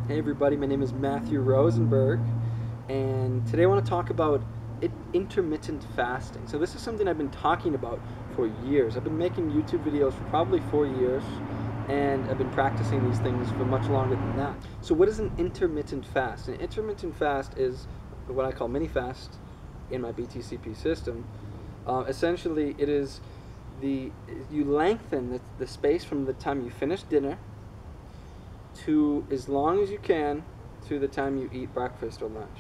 Hey everybody, my name is Matthew Rosenberg, and today I want to talk about intermittent fasting. So this is something I've been talking about for years. I've been making YouTube videos for probably 4 years, and I've been practicing these things for much longer than that. So what is an intermittent fast? An intermittent fast is what I call mini fast in my BTCP system. Essentially, it is you lengthen the space from the time you finish dinner to as long as you can to the time you eat breakfast or lunch,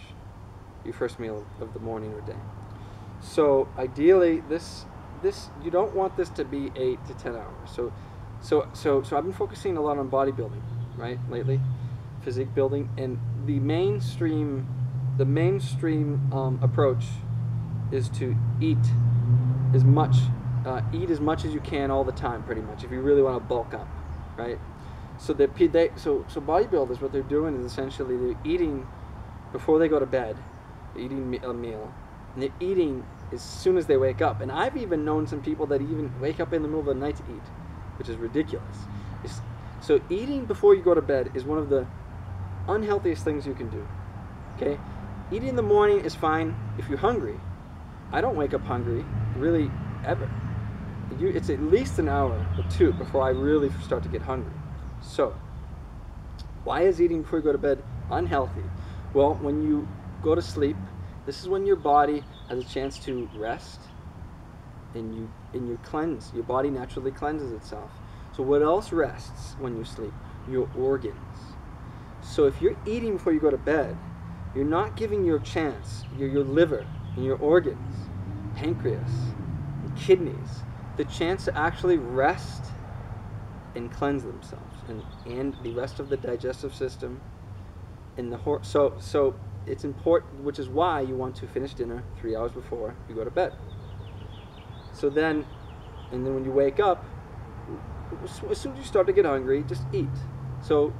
your first meal of the morning or day. So ideally, this you don't want this to be 8 to 10 hours. So I've been focusing a lot on bodybuilding, right, lately, physique building, and the mainstream approach is to eat as much as you can all the time, pretty much, if you really want to bulk up, right? So so bodybuilders, what they're doing is essentially they're eating before they go to bed. They're eating a meal, and they're eating as soon as they wake up. And I've even known some people that even wake up in the middle of the night to eat, which is ridiculous. So eating before you go to bed is one of the unhealthiest things you can do. Okay, eating in the morning is fine if you're hungry. I don't wake up hungry, really, ever. It's at least an hour or two before I really start to get hungry. So, why is eating before you go to bed unhealthy? Well, when you go to sleep, this is when your body has a chance to rest, and you cleanse. Your body naturally cleanses itself. So what else rests when you sleep? Your organs. So if you're eating before you go to bed, you're not giving your liver and your organs, pancreas, and kidneys, the chance to actually rest and cleanse themselves, and the rest of the digestive system, and so it's important, which is why you want to finish dinner 3 hours before you go to bed. And then when you wake up, as soon as you start to get hungry, just eat. So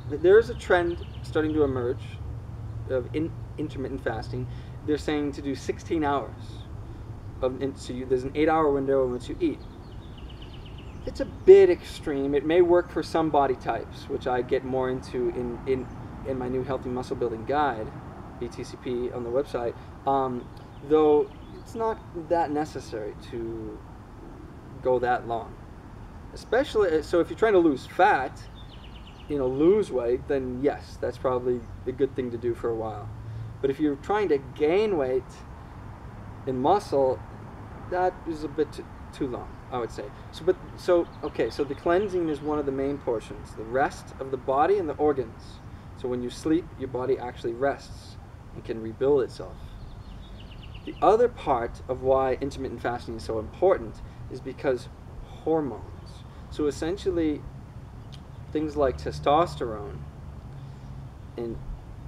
there is a trend starting to emerge of intermittent fasting. They're saying to do 16 hours there's an 8-hour window in which you eat. It's a bit extreme. It may work for some body types, which I get more into in my new Healthy Muscle Building Guide, BTCP, on the website, though it's not that necessary to go that long. Especially, so if you're trying to lose fat, lose weight, then yes, that's probably a good thing to do for a while. But if you're trying to gain weight in muscle, that is a bit too long, I would say. So the cleansing is one of the main portions, the rest of the body and the organs. So when you sleep, your body actually rests and can rebuild itself. The other part of why intermittent fasting is so important is because hormones. So essentially, things like testosterone and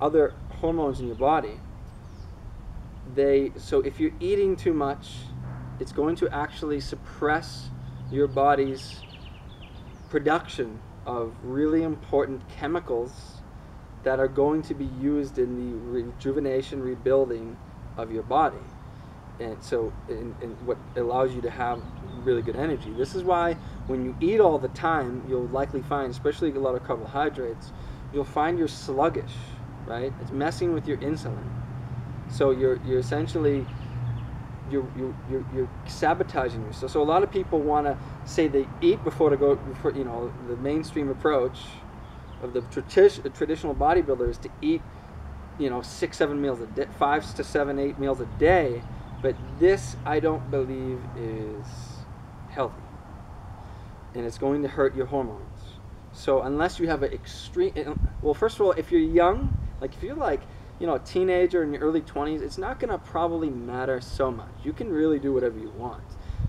other hormones in your body, so if you're eating too much, it's going to actually suppress your body's production of really important chemicals that are going to be used in the rejuvenation, rebuilding of your body. And so, in what allows you to have really good energy. This is why when you eat all the time, you'll likely find, especially a lot of carbohydrates, you'll find you're sluggish, right? It's messing with your insulin. So you're essentially you're sabotaging yourself. So a lot of people want to say they eat before the mainstream approach of the traditional bodybuilders to eat 6-7 meals a day, 5 to 7, 8 meals a day. But this, I don't believe, is healthy, and it's going to hurt your hormones. So unless you have an extreme, well, first of all, if you're young, like if you're like a teenager in your early 20s, it's not going to probably matter so much. You can really do whatever you want.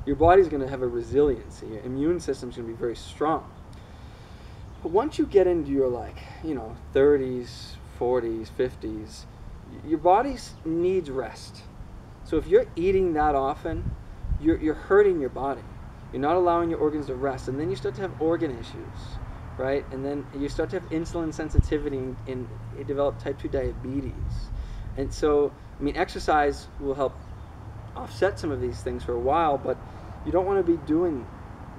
Your body's going to have a resiliency. Your immune system's going to be very strong. But once you get into your 30s, 40s, 50s, your body needs rest. So if you're eating that often, you're hurting your body. You're not allowing your organs to rest, and then you start to have organ issues, right? And then you start to have insulin sensitivity, and you develop type 2 diabetes. And so, exercise will help offset some of these things for a while, but you don't want to be doing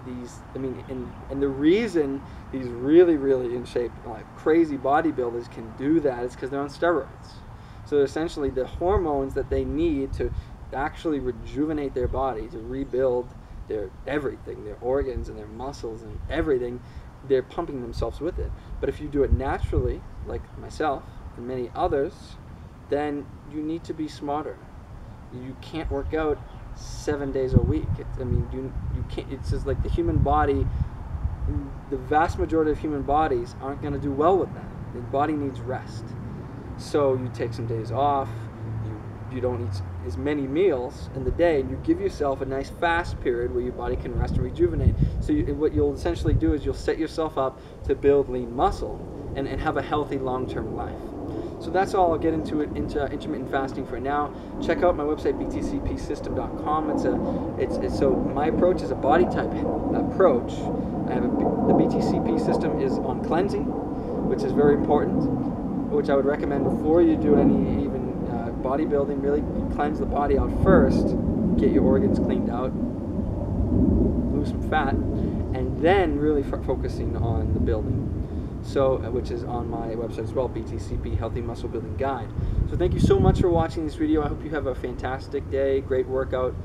these, I mean, and the reason these really, really in shape, crazy bodybuilders can do that is because they're on steroids. So essentially the hormones that they need to actually rejuvenate their body, to rebuild their everything, their organs and their muscles and everything, they're pumping themselves with it. But if you do it naturally, like myself and many others, then you need to be smarter. You can't work out 7 days a week. I mean, you can't. It's just like the human body. The vast majority of human bodies aren't going to do well with that. The body needs rest. So you take some days off. You don't eat as many meals in the day, and you give yourself a nice fast period where your body can rest and rejuvenate. So what you'll essentially do is you'll set yourself up to build lean muscle and have a healthy long-term life. So that's all. I'll get into intermittent fasting for now. Check out my website, btcpsystem.com. So my approach is a body type approach. I have the BTCP system is on cleansing, which is very important, which I would recommend before you do any even bodybuilding. Really cleanse the body out first, get your organs cleaned out, lose some fat, and then really focusing on the building. So, which is on my website as well, BTCP Healthy Muscle Building Guide. So thank you so much for watching this video. I hope you have a fantastic day, great workout.